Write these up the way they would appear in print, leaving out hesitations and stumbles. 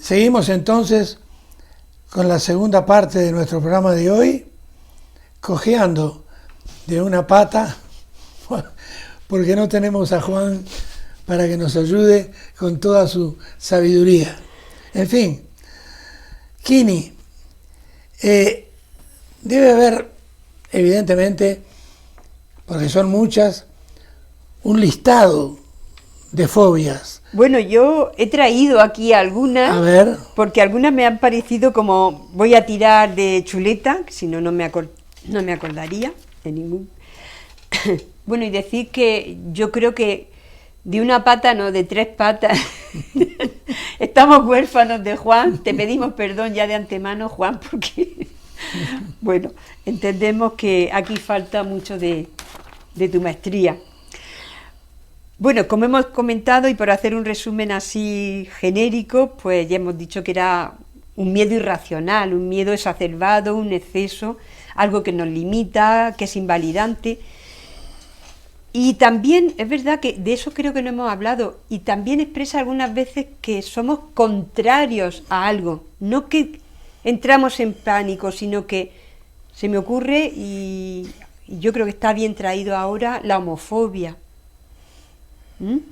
Seguimos entonces con la segunda parte de nuestro programa de hoy, cojeando de una pata, porque no tenemos a Juan para que nos ayude con toda su sabiduría. En fin, Kini, debe haber, evidentemente, porque son muchas, un listado de fobias. Bueno, yo he traído aquí algunas, A ver. porque algunas me han parecido como, voy a tirar de chuleta, que si no, no me acordaría de ningún. Bueno, y decir que yo creo que de una pata, no, de 3 patas, estamos huérfanos de Juan, te pedimos perdón ya de antemano, Juan, porque, bueno, entendemos que aquí falta mucho de tu maestría. Bueno, como hemos comentado, y por hacer un resumen así genérico, pues ya hemos dicho que era un miedo irracional, un miedo exacerbado, un exceso, algo que nos limita, que es invalidante. Y también es verdad que de eso creo que no hemos hablado, y también expresa algunas veces que somos contrarios a algo, no que entramos en pánico, sino que se me ocurre, y yo creo que está bien traído ahora, la homofobia.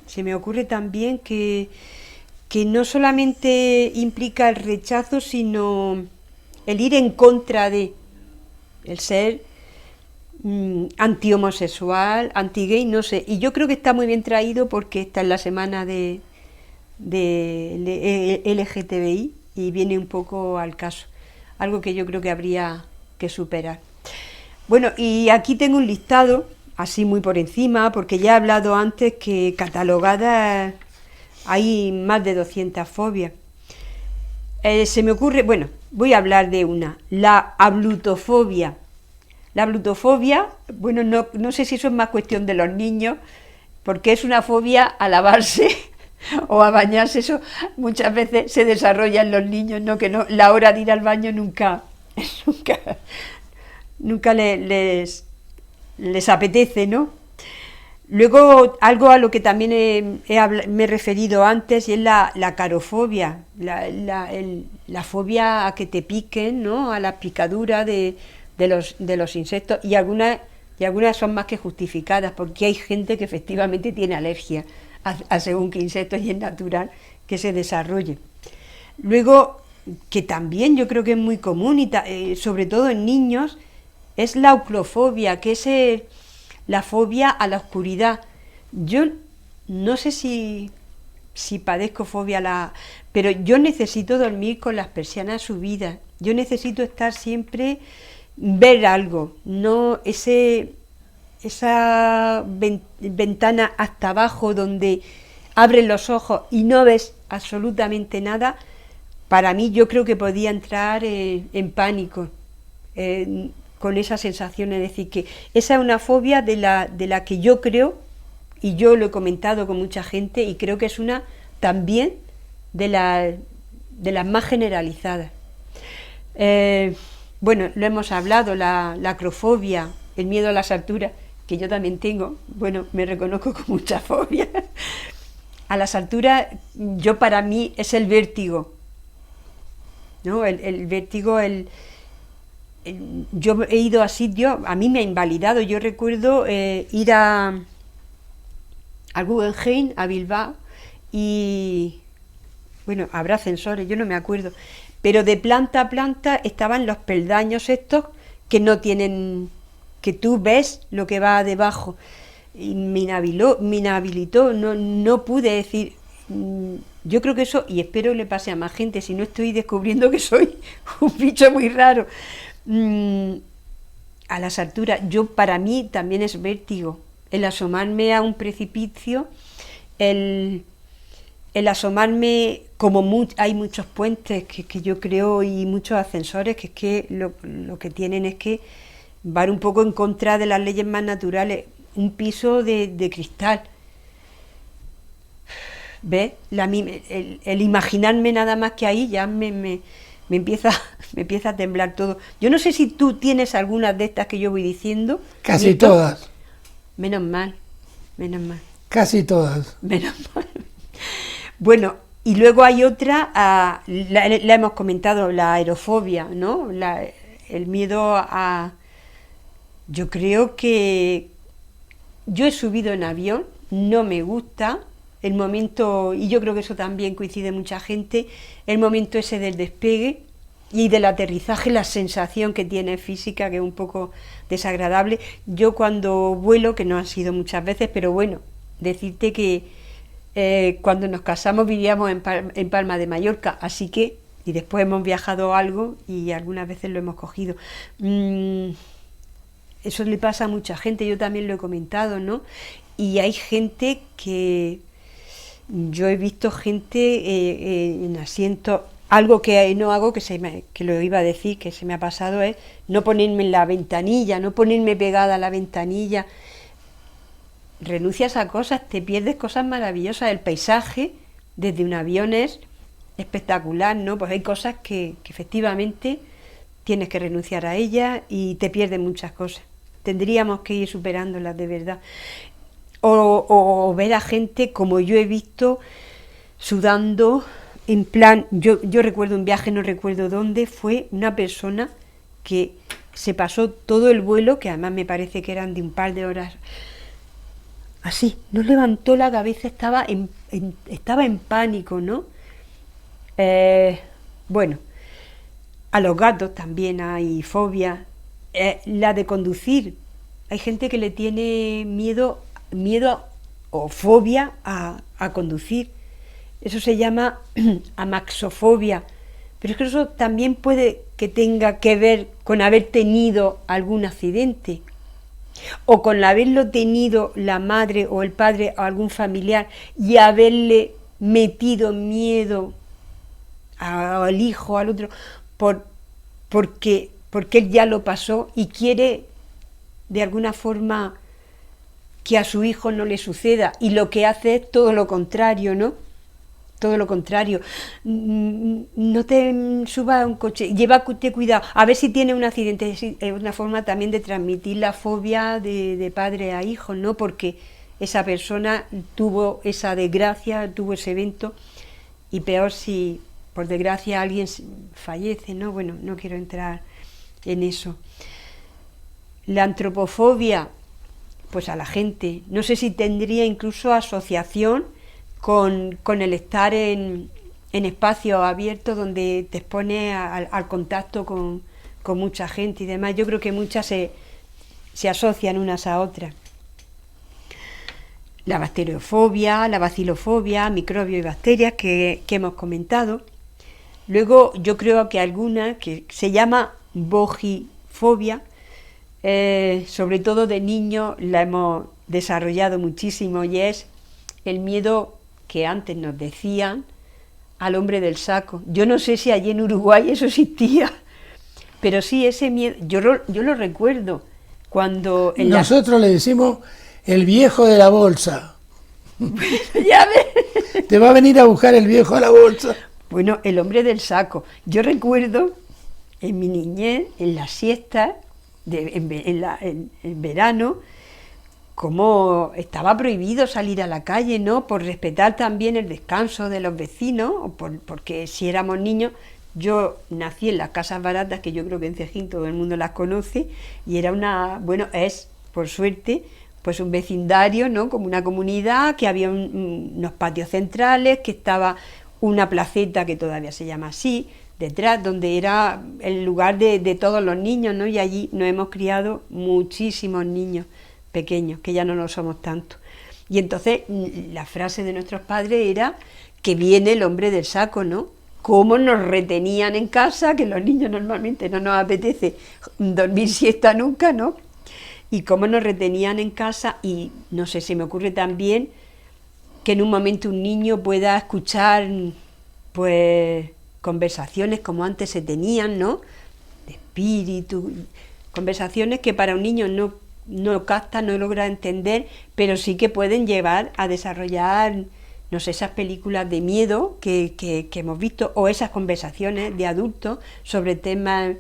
Se me ocurre también que no solamente implica el rechazo, sino el ir en contra de, el ser antihomosexual, anti-gay, no sé. Y yo creo que está muy bien traído porque esta es la semana de LGTBI y viene un poco al caso. Algo que yo creo que habría que superar. Bueno, y aquí tengo un listado así muy por encima, porque ya he hablado antes que catalogadas hay más de 200 fobias. Se me ocurre, bueno, voy a hablar de una, la ablutofobia. La ablutofobia, bueno, no sé si eso es más cuestión de los niños, porque es una fobia a lavarse o a bañarse, eso muchas veces se desarrolla en los niños, ¿no? Que no, la hora de ir al baño nunca les apetece, ¿no? Luego, algo a lo que también me he referido antes, y es la carofobia, la fobia a que te piquen, ¿no? A la picadura de los insectos, y algunas son más que justificadas, porque hay gente que efectivamente tiene alergia a según qué insectos, y es natural que se desarrolle. Luego, que también yo creo que es muy común, y sobre todo en niños, es la oclofobia, que es la fobia a la oscuridad. Yo no sé si padezco fobia pero yo necesito dormir con las persianas subidas, yo necesito estar siempre, ver algo, no esa ventana hasta abajo donde abres los ojos y no ves absolutamente nada. Para mí, yo creo que podía entrar en pánico, con esa sensación, es decir, que esa es una fobia de la que yo creo, y yo lo he comentado con mucha gente, y creo que es una también de las más generalizadas. Bueno, lo hemos hablado, la acrofobia, el miedo a las alturas, que yo también tengo, bueno, me reconozco con mucha fobia. A las alturas, para mí es el vértigo, ¿no? El vértigo, yo he ido a sitios, a mí me ha invalidado. Yo recuerdo ir al Guggenheim, a Bilbao, y bueno, habrá ascensores, yo no me acuerdo, pero de planta a planta estaban los peldaños estos que no tienen, que tú ves lo que va debajo, y me inhabilitó, no pude decir. Yo creo que eso, y espero le pase a más gente, si no estoy descubriendo que soy un bicho muy raro. A las alturas, para mí también es vértigo, el asomarme a un precipicio, el asomarme, como hay muchos puentes que yo creo, y muchos ascensores, que es que lo que tienen es que van un poco en contra de las leyes más naturales, un piso de cristal. ¿Ves? El imaginarme nada más que ahí ya me empieza a temblar todo. Yo no sé si tú tienes algunas de estas que yo voy diciendo. Casi todas. Menos mal. Casi todas. Menos mal. Bueno, Y luego hay otra, la hemos comentado, la aerofobia, ¿no? El miedo a... Yo creo que yo he subido en avión, no me gusta el momento, y yo creo que eso también coincide mucha gente, el momento ese del despegue y del aterrizaje, la sensación que tiene física, que es un poco desagradable. Yo cuando vuelo, que no ha sido muchas veces, pero bueno, decirte que cuando nos casamos vivíamos en Palma de Mallorca, así que, y después hemos viajado algo y algunas veces lo hemos cogido. Eso le pasa a mucha gente, yo también lo he comentado, ¿no? Y hay gente que... Yo he visto gente en asientos... Algo que no hago, que lo iba a decir, que se me ha pasado, es no ponerme en la ventanilla, no ponerme pegada a la ventanilla. Renuncias a cosas, te pierdes cosas maravillosas. El paisaje desde un avión es espectacular, ¿no? Pues hay cosas que efectivamente tienes que renunciar a ellas y te pierdes muchas cosas. Tendríamos que ir superándolas de verdad. O ver a gente como yo he visto sudando, en plan, yo recuerdo un viaje, no recuerdo dónde, fue una persona que se pasó todo el vuelo, que además me parece que eran de un par de horas, así, no levantó la cabeza, estaba en pánico, ¿no? Bueno, a los gatos también hay fobia, la de conducir, hay gente que le tiene miedo o fobia a conducir, eso se llama amaxofobia, pero es que eso también puede que tenga que ver con haber tenido algún accidente, o con haberlo tenido la madre o el padre o algún familiar y haberle metido miedo al hijo, al otro, porque él ya lo pasó y quiere de alguna forma que a su hijo no le suceda, y lo que hace es todo lo contrario, ¿no? Todo lo contrario. No te subas a un coche, llévate cuidado, a ver si tiene un accidente. Es una forma también de transmitir la fobia de padre a hijo, ¿no? Porque esa persona tuvo esa desgracia, tuvo ese evento, y peor si por desgracia alguien fallece, ¿no? Bueno, no quiero entrar en eso. La antropofobia, pues a la gente, no sé si tendría incluso asociación con el estar en espacios abiertos donde te expones al contacto con mucha gente y demás. Yo creo que muchas se asocian unas a otras. La bacteriofobia, la bacilofobia, microbios y bacterias que hemos comentado. Luego yo creo que alguna que se llama bojifobia, sobre todo de niños la hemos desarrollado muchísimo, y es el miedo que antes nos decían al hombre del saco. Yo no sé si allí en Uruguay eso existía, pero sí ese miedo, yo lo recuerdo cuando... Nosotros le decimos el viejo de la bolsa. Bueno, ya ves. Te va a venir a buscar el viejo de la bolsa. Bueno, el hombre del saco. Yo recuerdo en mi niñez, en las siestas, en verano, como estaba prohibido salir a la calle, ¿no? Por respetar también el descanso de los vecinos, porque si éramos niños, yo nací en las casas baratas, que yo creo que en Cejín todo el mundo las conoce, y era es, por suerte, pues un vecindario, ¿no? Como una comunidad, que había unos patios centrales, que estaba una placeta que todavía se llama así, detrás, donde era el lugar de todos los niños, ¿no? Y allí nos hemos criado muchísimos niños pequeños, que ya no lo somos tanto. Y entonces la frase de nuestros padres era que viene el hombre del saco, ¿no? Cómo nos retenían en casa, que los niños normalmente no nos apetece dormir siesta nunca, ¿no? Y cómo nos retenían en casa, y no sé, se me ocurre también que en un momento un niño pueda escuchar, pues, conversaciones como antes se tenían, ¿no? De espíritu, conversaciones que para un niño no capta, no logra entender, pero sí que pueden llevar a desarrollar, no sé, esas películas de miedo que hemos visto, o esas conversaciones de adultos sobre temas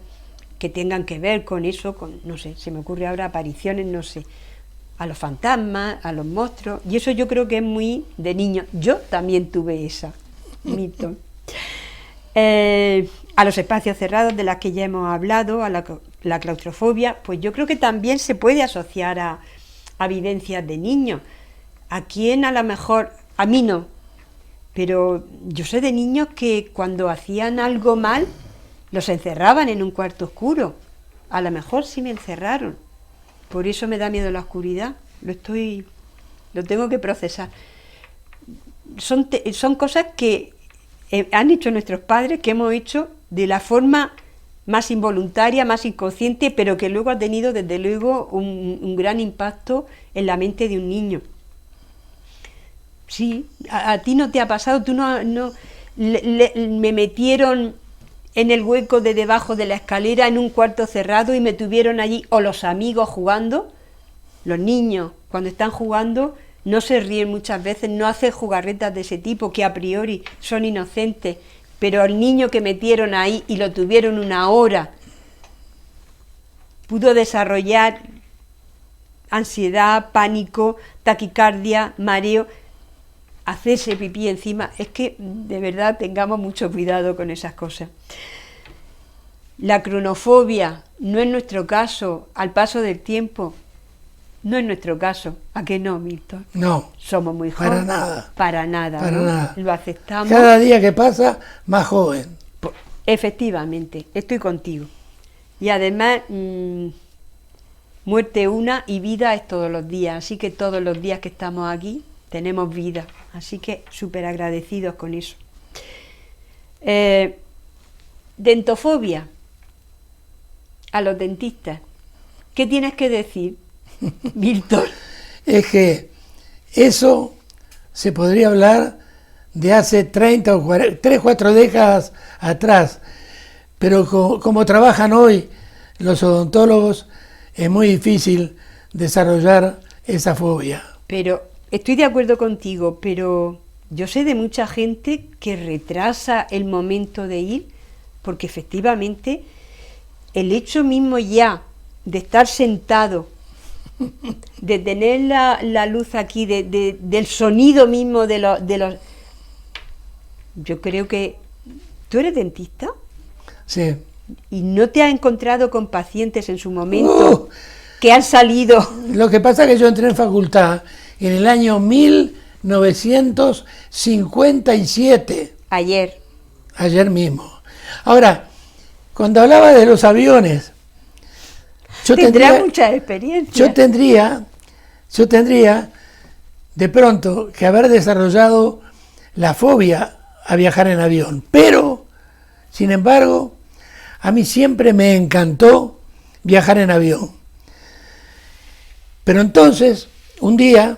que tengan que ver con eso, no sé, se me ocurre ahora apariciones, no sé, a los fantasmas, a los monstruos, y eso yo creo que es muy de niño. Yo también tuve esa. Milton. A los espacios cerrados de los que ya hemos hablado, a la claustrofobia, pues yo creo que también se puede asociar a vivencias de niños. A quien a lo mejor, a mí no, pero yo sé de niños que cuando hacían algo mal, los encerraban en un cuarto oscuro. A lo mejor sí me encerraron. Por eso me da miedo la oscuridad. Lo tengo que procesar. Son cosas que han hecho nuestros padres, que hemos hecho de la forma más involuntaria, más inconsciente, pero que luego ha tenido desde luego un gran impacto en la mente de un niño. Sí, a ti no te ha pasado, tú me metieron en el hueco de debajo de la escalera en un cuarto cerrado y me tuvieron allí, o los amigos jugando. Los niños cuando están jugando no se ríen muchas veces, no hacen jugarretas de ese tipo que a priori son inocentes, pero el niño que metieron ahí y lo tuvieron una hora pudo desarrollar ansiedad, pánico, taquicardia, mareo, hacerse pipí encima. Es que de verdad tengamos mucho cuidado con esas cosas. La cronofobia no es nuestro caso, al paso del tiempo, no es nuestro caso. ¿A qué no, Milton? No. Somos muy jóvenes. Para nada. Para nada. Para ¿no? nada. Lo aceptamos. Cada día que pasa, más joven. Efectivamente, estoy contigo. Y además, muerte una y vida es todos los días. Así que todos los días que estamos aquí tenemos vida. Así que súper agradecidos con eso. Dentofobia. A los dentistas. ¿Qué tienes que decir, Milton? Es que eso se podría hablar de hace 30 o 40, 3, 4 décadas atrás, pero como trabajan hoy los odontólogos, es muy difícil desarrollar esa fobia. Pero estoy de acuerdo contigo, pero yo sé de mucha gente que retrasa el momento de ir, porque efectivamente el hecho mismo ya de estar sentado, de tener la luz aquí, del sonido mismo de los... Yo creo que... ¿Tú eres dentista? Sí. ¿Y no te has encontrado con pacientes en su momento que han salido? Lo que pasa es que yo entré en facultad en el año 1957. Ayer mismo. Ahora, cuando hablaba de los aviones, yo tendrá mucha experiencia. Yo tendría de pronto que haber desarrollado la fobia a viajar en avión. Pero, sin embargo, a mí siempre me encantó viajar en avión. Pero entonces, un día,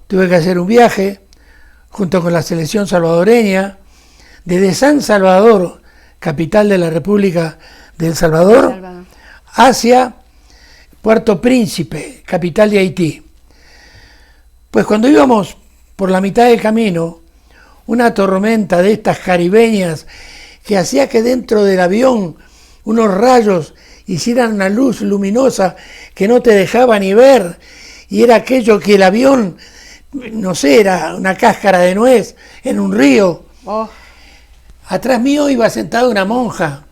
tuve que hacer un viaje junto con la selección salvadoreña desde San Salvador, capital de la República de El Salvador, hacia Puerto Príncipe, capital de Haití. Pues cuando íbamos por la mitad del camino, una tormenta de estas caribeñas que hacía que dentro del avión unos rayos hicieran una luz luminosa que no te dejaba ni ver, y era aquello que el avión, no sé, era una cáscara de nuez en un río. Atrás mío iba sentada una monja,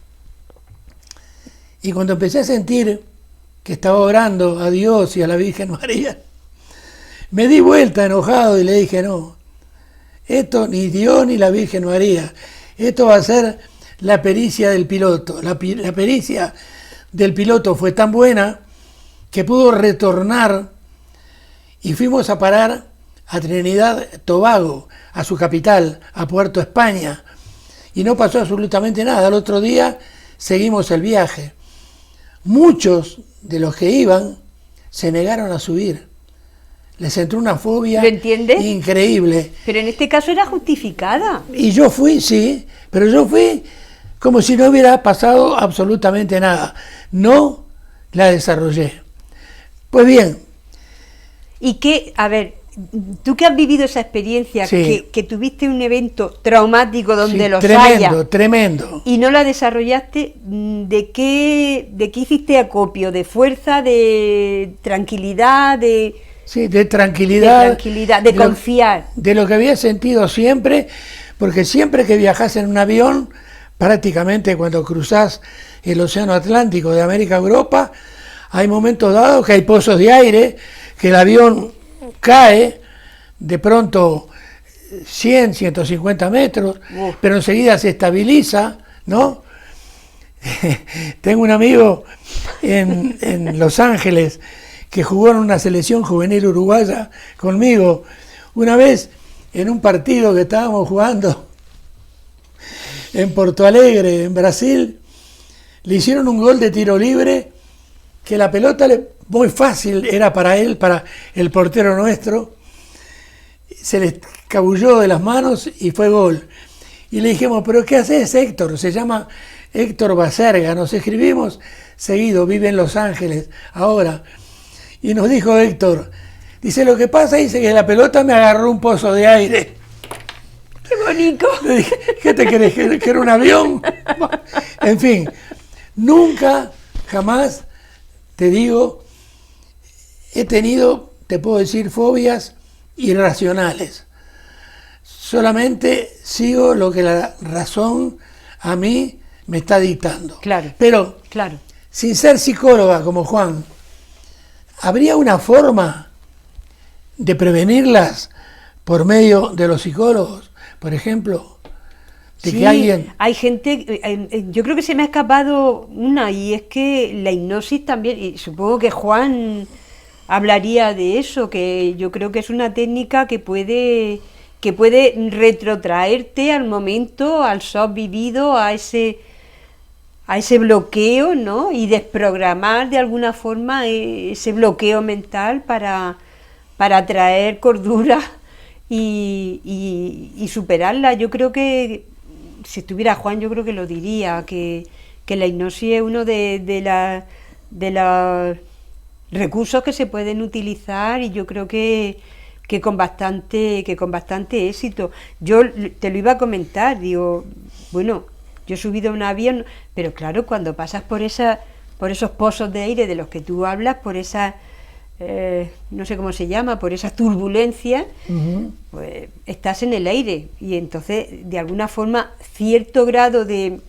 y cuando empecé a sentir que estaba orando a Dios y a la Virgen María, me di vuelta enojado y le dije: no, esto ni Dios ni la Virgen María, esto va a ser la pericia del piloto. La pericia del piloto fue tan buena que pudo retornar y fuimos a parar a Trinidad Tobago, a su capital, a Puerto España, y no pasó absolutamente nada. Al otro día seguimos el viaje. Muchos de los que iban se negaron a subir. Les entró una fobia increíble. Pero en este caso era justificada. Y yo fui, sí, pero yo fui como si no hubiera pasado absolutamente nada. No la desarrollé. Pues bien. Y que, a ver, tú que has vivido esa experiencia, sí, que tuviste un evento traumático donde sí, los tremendo. Y no la desarrollaste, ¿de qué hiciste acopio? ¿De fuerza, de tranquilidad, Sí, de tranquilidad, de confiar? De lo que había sentido siempre, porque siempre que viajas en un avión, prácticamente cuando cruzás el Océano Atlántico de América a Europa, hay momentos dados que hay pozos de aire, que el avión cae de pronto 100, 150 metros, pero enseguida se estabiliza, ¿no? Tengo un amigo en Los Ángeles que jugó en una selección juvenil uruguaya conmigo. Una vez en un partido que estábamos jugando en Porto Alegre, en Brasil, le hicieron un gol de tiro libre que la pelota muy fácil era para él, para el portero nuestro. Se le escabulló de las manos y fue gol. Y le dijimos, ¿pero qué haces, Héctor? Se llama Héctor Baserga, nos escribimos seguido, vive en Los Ángeles ahora. Y nos dijo Héctor, dice, lo que pasa, dice que la pelota me agarró un pozo de aire. ¡Qué bonito! Le dije, ¿qué te crees? ¿Que era un avión? En fin, nunca, jamás, te digo, he tenido, te puedo decir, fobias irracionales. Solamente sigo lo que la razón a mí me está dictando. Claro. Pero, claro, sin ser psicóloga como Juan, ¿habría una forma de prevenirlas por medio de los psicólogos? Por ejemplo, de sí, que alguien... hay gente, yo creo que se me ha escapado una, y es que la hipnosis también, y supongo que Juan hablaría de eso, que yo creo que es una técnica que puede retrotraerte al momento, al shock vivido, a ese bloqueo, ¿no? Y desprogramar de alguna forma ese bloqueo mental para traer cordura y superarla. Yo creo que, si estuviera Juan, yo creo que lo diría, que la hipnosis es uno de los recursos que se pueden utilizar, y yo creo que con bastante éxito. Yo te lo iba a comentar, digo, bueno, yo he subido a un avión, pero claro, cuando pasas por esos pozos de aire de los que tú hablas, por esa, no sé cómo se llama, por esas turbulencias, pues estás en el aire, y entonces, de alguna forma, cierto grado de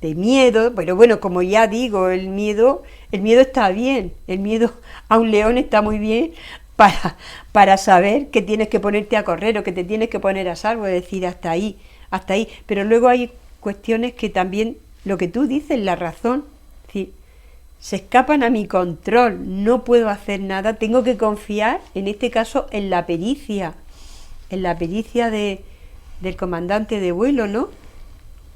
miedo, pero bueno, como ya digo, el miedo está bien, el miedo a un león está muy bien para saber que tienes que ponerte a correr o que te tienes que poner a salvo, es decir, hasta ahí, pero luego hay cuestiones que también, lo que tú dices, la razón, es decir, se escapan a mi control, no puedo hacer nada, tengo que confiar, en este caso, en la pericia del comandante de vuelo, ¿no?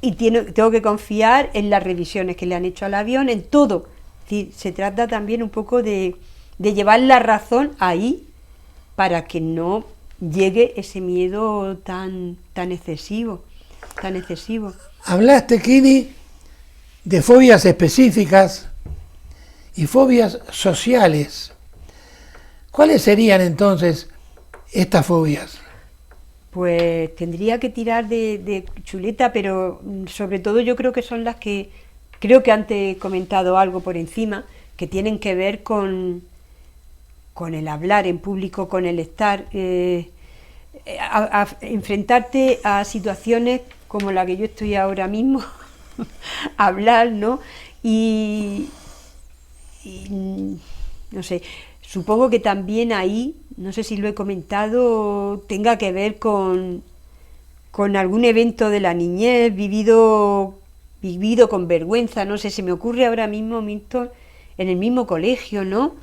Y tengo que confiar en las revisiones que le han hecho al avión, en todo. Es decir, se trata también un poco de llevar la razón ahí para que no llegue ese miedo tan excesivo. Hablaste, Kini, de fobias específicas y fobias sociales. ¿Cuáles serían entonces estas fobias? Pues tendría que tirar de chuleta, pero sobre todo yo creo que son las que, creo que antes he comentado algo por encima, que tienen que ver con el hablar en público, con el estar, a enfrentarte a situaciones como la que yo estoy ahora mismo, hablar, ¿no? Y no sé, supongo que también ahí, no sé si lo he comentado, tenga que ver con algún evento de la niñez vivido con vergüenza, no sé, se me ocurre ahora mismo, Milton, en el mismo colegio, ¿no?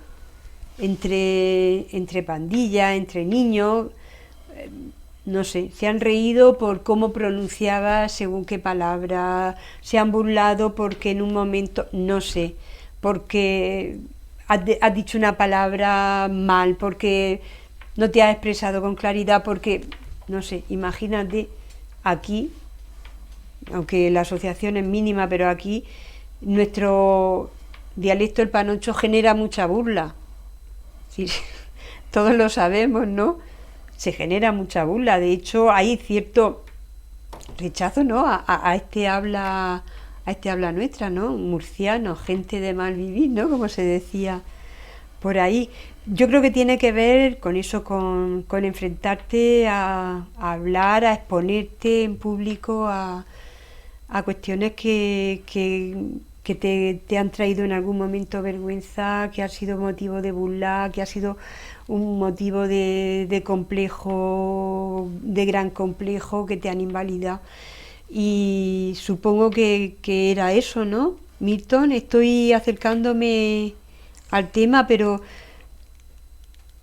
Entre pandillas, entre niños, no sé, se han reído por cómo pronunciaba según qué palabra, se han burlado porque en un momento, no sé, porque has dicho una palabra mal, porque no te has expresado con claridad, porque, no sé, imagínate aquí, aunque la asociación es mínima, pero aquí nuestro dialecto, el panocho, genera mucha burla. Sí, todos lo sabemos, ¿no? Se genera mucha burla. De hecho, hay cierto rechazo, ¿no? a este habla nuestra, ¿no? Murciano, gente de mal vivir, ¿no? Como se decía por ahí. yo creo que tiene que ver con eso, con enfrentarte a hablar, a exponerte en público a cuestiones que te han traído en algún momento vergüenza, que ha sido motivo de burla, que ha sido un motivo de complejo, de gran complejo, que te han invalidado. Y supongo que era eso, ¿no? Milton, estoy acercándome al tema, pero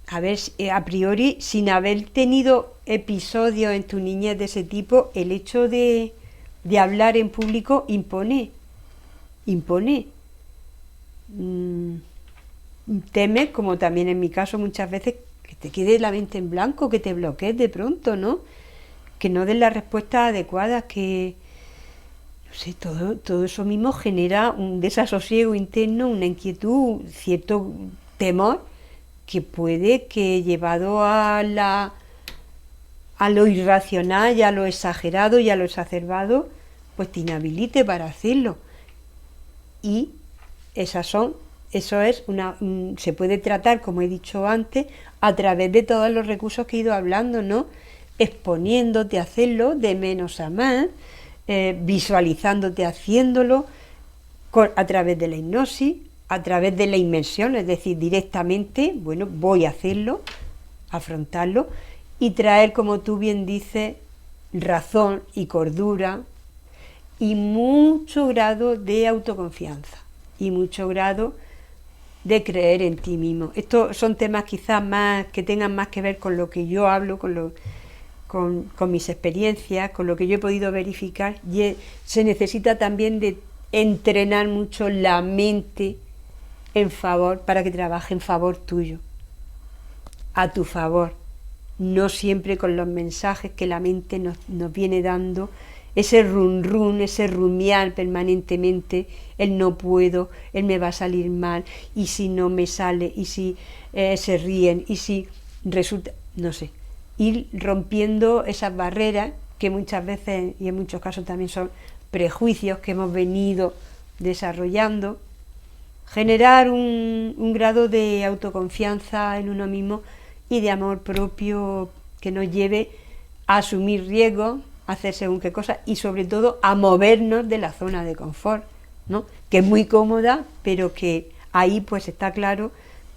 a ver, a priori, sin haber tenido episodios en tu niñez de ese tipo, el hecho de hablar en público impone. Temes, como también en mi caso muchas veces, que te quede la mente en blanco, que te bloquees de pronto, ¿no? Que no des las respuestas adecuadas, que no sé, todo eso mismo genera un desasosiego interno, una inquietud, cierto temor que puede que llevado a lo irracional y a lo exagerado y a lo exacerbado, pues te inhabilite para hacerlo. Y eso es se puede tratar, como he dicho antes, a través de todos los recursos que he ido hablando, ¿no? Exponiéndote a hacerlo de menos a más, visualizándote haciéndolo, a través de la hipnosis, a través de la inmersión, es decir, directamente, bueno, voy a hacerlo, afrontarlo, y traer, como tú bien dices, razón y cordura, y mucho grado de autoconfianza, y mucho grado de creer en ti mismo. Estos son temas quizás más que tengan más que ver con lo que yo hablo, con mis experiencias, con lo que yo he podido verificar, y se necesita también de entrenar mucho la mente en favor, para que trabaje en favor tuyo, a tu favor, no siempre con los mensajes que la mente nos viene dando, ese run, ese rumiar permanentemente, el no puedo, el me va a salir mal, y si no me sale, y si se ríen, y si resulta, no sé, ir rompiendo esas barreras que muchas veces, y en muchos casos también son prejuicios que hemos venido desarrollando, generar un grado de autoconfianza en uno mismo y de amor propio que nos lleve a asumir riesgos, a hacer según qué cosas, y sobre todo a movernos de la zona de confort, ¿no? Que es muy cómoda, pero que ahí pues está claro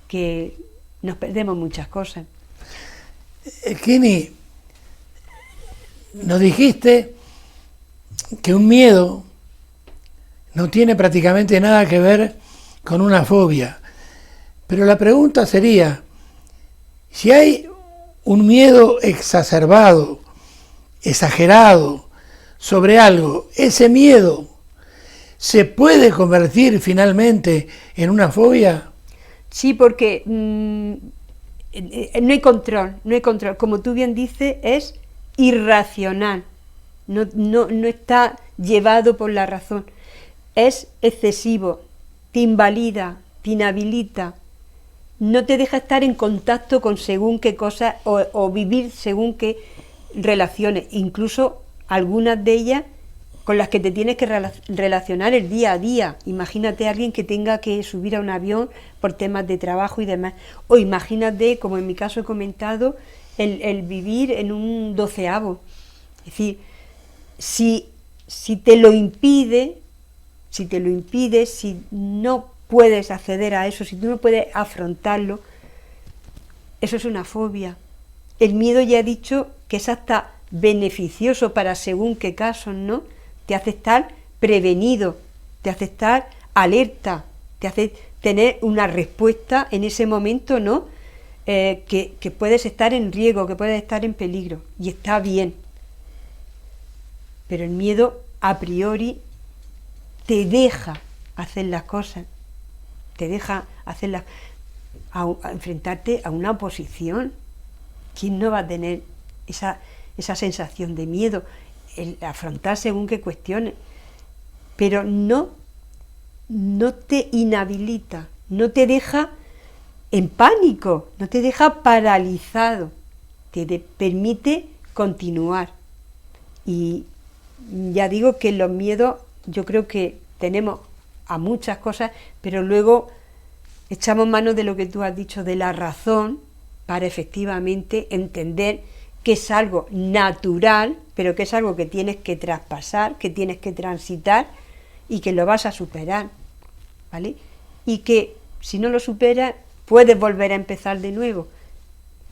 que nos perdemos muchas cosas. Kini, nos dijiste que un miedo no tiene prácticamente nada que ver con una fobia, pero la pregunta sería, si hay un miedo exacerbado, exagerado sobre algo, ¿ese miedo se puede convertir finalmente en una fobia? Sí, porque no hay control, como tú bien dices, es irracional, no está llevado por la razón, es excesivo, te invalida, te inhabilita, no te deja estar en contacto con según qué cosas o vivir según qué relaciones, incluso algunas de ellas con las que te tienes que relacionar el día a día. Imagínate a alguien que tenga que subir a un avión por temas de trabajo y demás, o imagínate, como en mi caso he comentado, el vivir en un 12avo. Es decir, si te lo impide, si no puedes acceder a eso, si tú no puedes afrontarlo, eso es una fobia. El miedo, ya he dicho, que es hasta beneficioso para según qué casos, ¿no? Te hace estar prevenido, te hace estar alerta, te hace tener una respuesta en ese momento, ¿no? Que puedes estar en riesgo, que puedes estar en peligro, y está bien. Pero el miedo, a priori, te deja hacer las cosas, te deja hacerlas, a enfrentarte a una oposición. ¿Quién no va a tener esa sensación de miedo, el afrontar según qué cuestiones? Pero no te inhabilita, no te deja en pánico, no te deja paralizado, te permite continuar. Y ya digo que los miedos, yo creo que tenemos a muchas cosas, pero luego echamos mano de lo que tú has dicho, de la razón, para efectivamente entender que es algo natural, pero que es algo que tienes que traspasar, que tienes que transitar y que lo vas a superar, ¿vale? Y que si no lo superas, puedes volver a empezar de nuevo.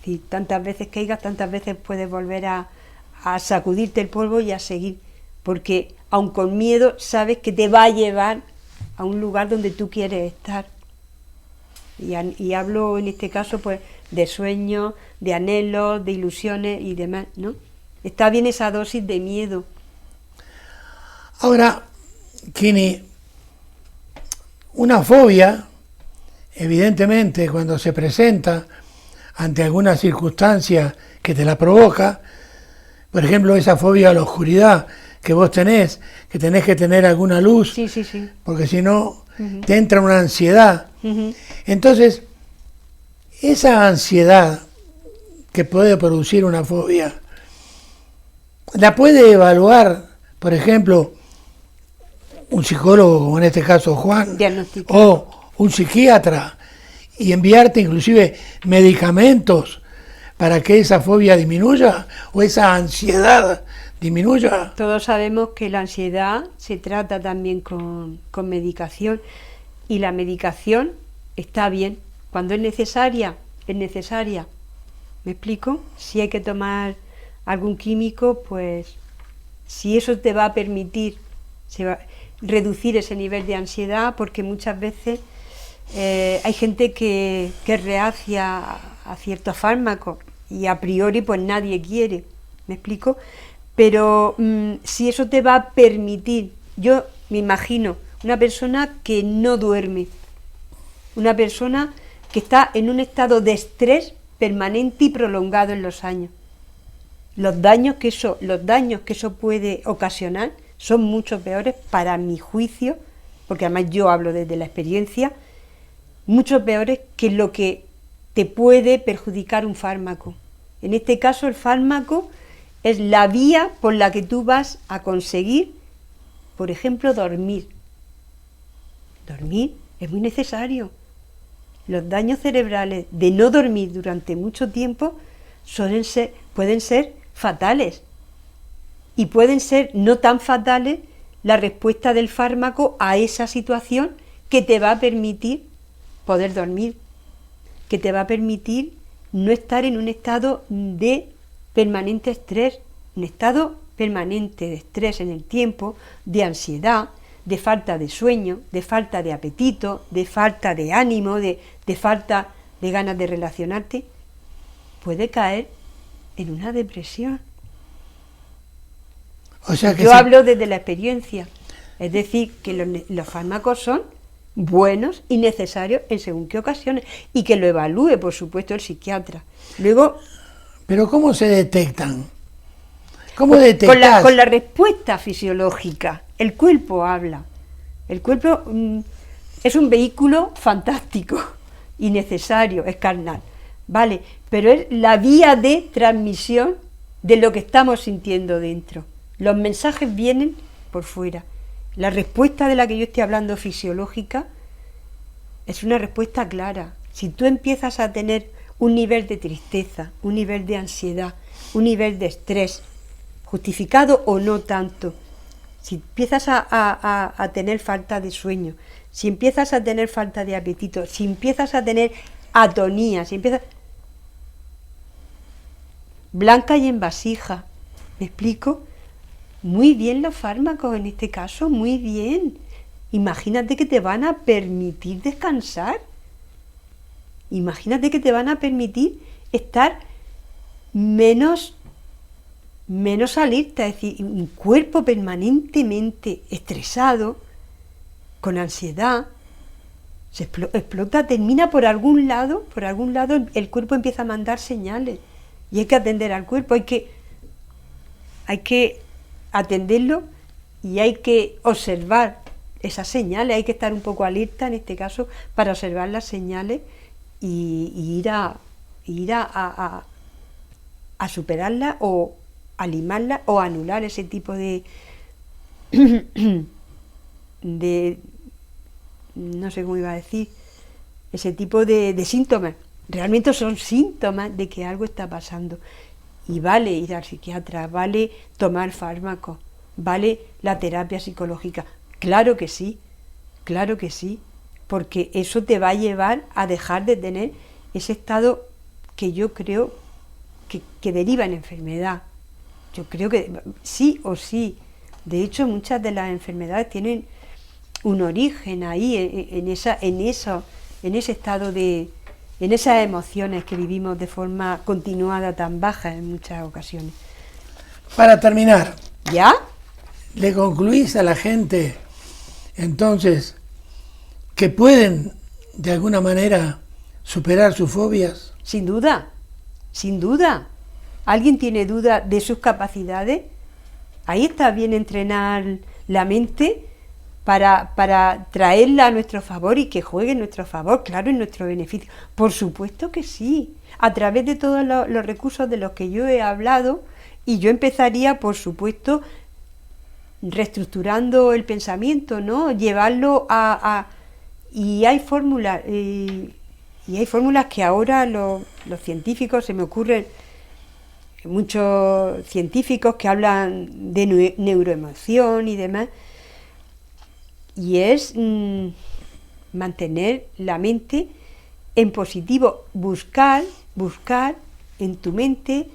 Si tantas veces caigas, tantas veces puedes volver a sacudirte el polvo y a seguir, porque aun con miedo sabes que te va a llevar a un lugar donde tú quieres estar. Y hablo en este caso pues de sueños, de anhelos, de ilusiones y demás, ¿no? Está bien esa dosis de miedo. Ahora, Kini, una fobia, evidentemente, cuando se presenta ante alguna circunstancia que te la provoca, por ejemplo, esa fobia a la oscuridad que vos tenés, que tenés que tener alguna luz, Sí, sí, sí. porque si no, te entra una ansiedad. Entonces, esa ansiedad que puede producir una fobia, la puede evaluar, por ejemplo, un psicólogo, como en este caso Juan, o un psiquiatra, y enviarte inclusive medicamentos para que esa fobia disminuya o esa ansiedad disminuya. Todos sabemos que la ansiedad se trata también con medicación, y la medicación está bien. Cuando es necesaria, es necesaria. ¿Me explico? Si hay que tomar algún químico, pues si eso te va a permitir reducir ese nivel de ansiedad, porque muchas veces hay gente que es reacia a ciertos fármacos y a priori pues nadie quiere, ¿me explico? Pero si eso te va a permitir, yo me imagino una persona que no duerme, una persona que está en un estado de estrés permanente y prolongado en los años. Los daños que eso puede ocasionar son mucho peores, para mi juicio, porque además yo hablo desde la experiencia, mucho peores que lo que te puede perjudicar un fármaco. En este caso el fármaco es la vía por la que tú vas a conseguir, por ejemplo, dormir. Dormir es muy necesario. Los daños cerebrales de no dormir durante mucho tiempo pueden ser fatales, y pueden ser no tan fatales la respuesta del fármaco a esa situación que te va a permitir poder dormir, que te va a permitir no estar en un estado de permanente estrés, un estado permanente de estrés en el tiempo, de ansiedad, de falta de sueño, de falta de apetito, de falta de ánimo, de falta de ganas de relacionarte. Puede caer en una depresión. O sea que yo hablo desde la experiencia, es decir, que los fármacos son buenos y necesarios en según qué ocasiones, y que lo evalúe, por supuesto, el psiquiatra. Luego, ¿pero cómo se detectan? ¿Cómo detectas? Con la respuesta fisiológica. El cuerpo habla. El cuerpo es un vehículo fantástico y necesario, es carnal, ¿vale? Pero es la vía de transmisión de lo que estamos sintiendo dentro. Los mensajes vienen por fuera. La respuesta de la que yo estoy hablando fisiológica es una respuesta clara. Si tú empiezas a tener un nivel de tristeza, un nivel de ansiedad, un nivel de estrés, justificado o no tanto, si empiezas a tener falta de sueño, si empiezas a tener falta de apetito, si empiezas a tener atonía, si empiezas... Blanca y en vasija, ¿me explico? Muy bien los fármacos en este caso, muy bien. Imagínate que te van a permitir descansar. Imagínate que te van a permitir estar menos alerta, es decir, un cuerpo permanentemente estresado, con ansiedad, se explota, termina por algún lado el cuerpo empieza a mandar señales, y hay que atender al cuerpo, hay que atenderlo, y hay que observar esas señales, hay que estar un poco alerta en este caso para observar las señales y ir a superarlas o a limarlas o a anular ese tipo de no sé cómo iba a decir, ese tipo de síntomas. Realmente son síntomas de que algo está pasando. Y vale ir al psiquiatra, vale tomar fármacos, vale la terapia psicológica. Claro que sí, porque eso te va a llevar a dejar de tener ese estado que yo creo que deriva en enfermedad. Yo creo que sí o sí. De hecho, muchas de las enfermedades tienen un origen ahí, en ese estado en esas emociones que vivimos de forma continuada tan baja en muchas ocasiones. Para terminar, ¿Ya? ¿le concluís a la gente entonces que pueden de alguna manera superar sus fobias? Sin duda, sin duda. ¿Alguien tiene duda de sus capacidades? Ahí está bien entrenar la mente para traerla a nuestro favor y que juegue en nuestro favor, claro, en nuestro beneficio. Por supuesto que sí, a través de todos los recursos de los que yo he hablado, y yo empezaría, por supuesto, reestructurando el pensamiento, ¿no? Llevarlo y hay fórmulas, que ahora los científicos, se me ocurren muchos científicos que hablan de neuroemoción y demás, y es mantener la mente en positivo, buscar en tu mente,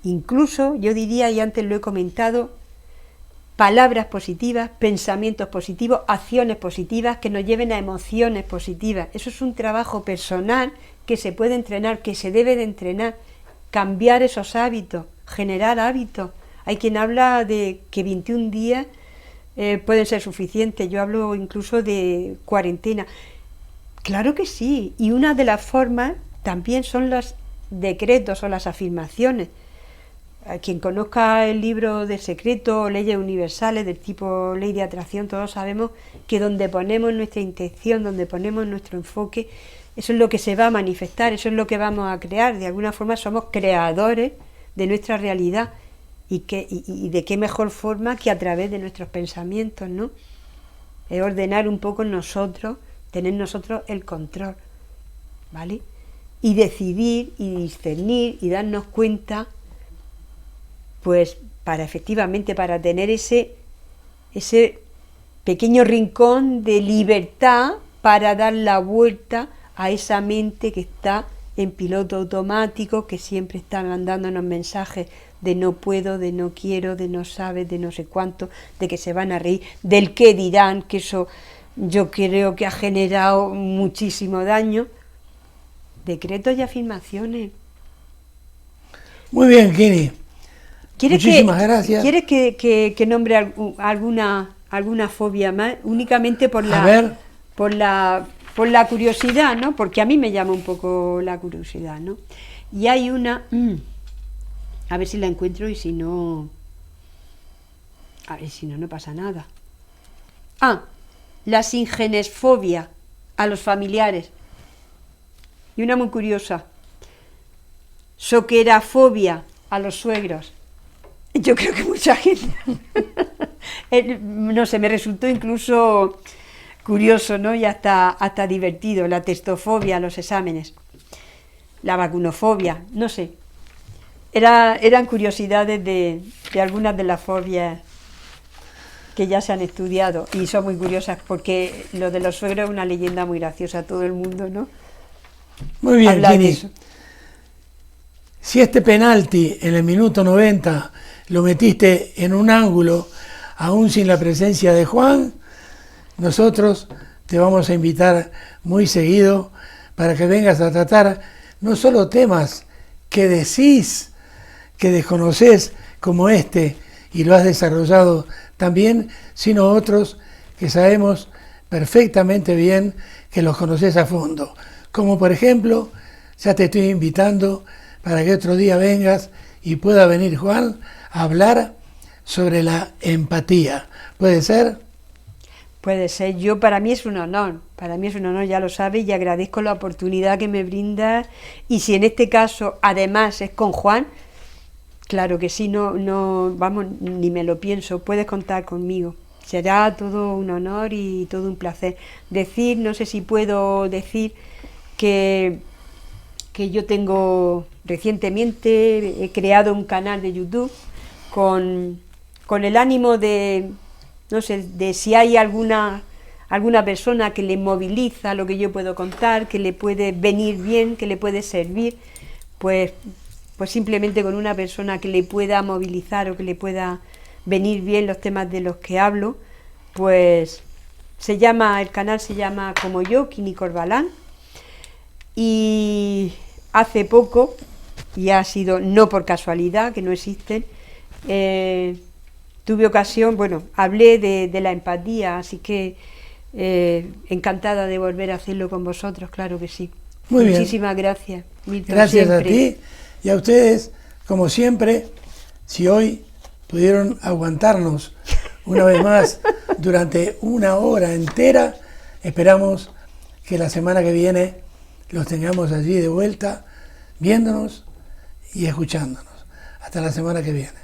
incluso, yo diría, y antes lo he comentado, palabras positivas, pensamientos positivos, acciones positivas que nos lleven a emociones positivas. Eso es un trabajo personal que se puede entrenar, que se debe de entrenar, cambiar esos hábitos, generar hábitos. Hay quien habla de que 21 días pueden ser suficientes, yo hablo incluso de cuarentena. Claro que sí, y una de las formas también son los decretos o las afirmaciones. A quien conozca el libro de Secreto o Leyes Universales del tipo Ley de Atracción, todos sabemos que donde ponemos nuestra intención, donde ponemos nuestro enfoque, eso es lo que se va a manifestar, eso es lo que vamos a crear. De alguna forma somos creadores de nuestra realidad. Y de qué mejor forma que a través de nuestros pensamientos, ¿no? Es ordenar un poco nosotros, tener nosotros el control, ¿vale? Y decidir y discernir y darnos cuenta, pues efectivamente para tener ese pequeño rincón de libertad para dar la vuelta a esa mente que está en piloto automático, que siempre está mandándonos mensajes de no puedo, de no quiero, de no sabes, de no sé cuánto, de que se van a reír, del qué dirán, que eso yo creo que ha generado muchísimo daño. Decretos y afirmaciones. Muy bien, Kini. Muchísimas gracias. ¿Quieres que nombre alguna fobia más? Únicamente por la curiosidad, ¿no? Porque a mí me llama un poco la curiosidad, ¿no? Y hay una... a ver si la encuentro y si no... no pasa nada. La singenesfobia a los familiares. Y una muy curiosa. Soquerafobia a los suegros. Yo creo que mucha gente... no sé, me resultó incluso curioso, ¿no? Y hasta divertido. La testofobia a los exámenes. La vacunofobia, no sé. Eran curiosidades de algunas de las fobias que ya se han estudiado y son muy curiosas porque lo de los suegros es una leyenda muy graciosa a todo el mundo, ¿no? Muy bien, Kini. Si este penalti en el minuto 90 lo metiste en un ángulo, aún sin la presencia de Juan, nosotros te vamos a invitar muy seguido para que vengas a tratar no solo temas que decís que desconoces como este y lo has desarrollado también, sino otros que sabemos perfectamente bien que los conoces a fondo. Como por ejemplo, ya te estoy invitando para que otro día vengas y pueda venir Juan a hablar sobre la empatía. ¿Puede ser? Puede ser. Para mí es un honor, ya lo sabes, y agradezco la oportunidad que me brindas, y si en este caso además es con Juan, claro que sí, vamos, ni me lo pienso, puedes contar conmigo. Será todo un honor y todo un placer. No sé si puedo decir que yo tengo recientemente, he creado un canal de YouTube con el ánimo de, no sé, de si hay alguna persona que le moviliza lo que yo puedo contar, que le puede venir bien, que le puede servir, pues simplemente con una persona que le pueda movilizar o que le pueda venir bien los temas de los que hablo, pues el canal se llama Como yo, Quini Corbalán, y hace poco, y ha sido no por casualidad, que no existen, tuve ocasión, hablé de la empatía, así que encantada de volver a hacerlo con vosotros, claro que sí. Muy bien. Muchísimas gracias, Milton, Gracias siempre. a ti y a ustedes, como siempre, si hoy pudieron aguantarnos una vez más durante una hora entera, esperamos que la semana que viene los tengamos allí de vuelta, viéndonos y escuchándonos. Hasta la semana que viene.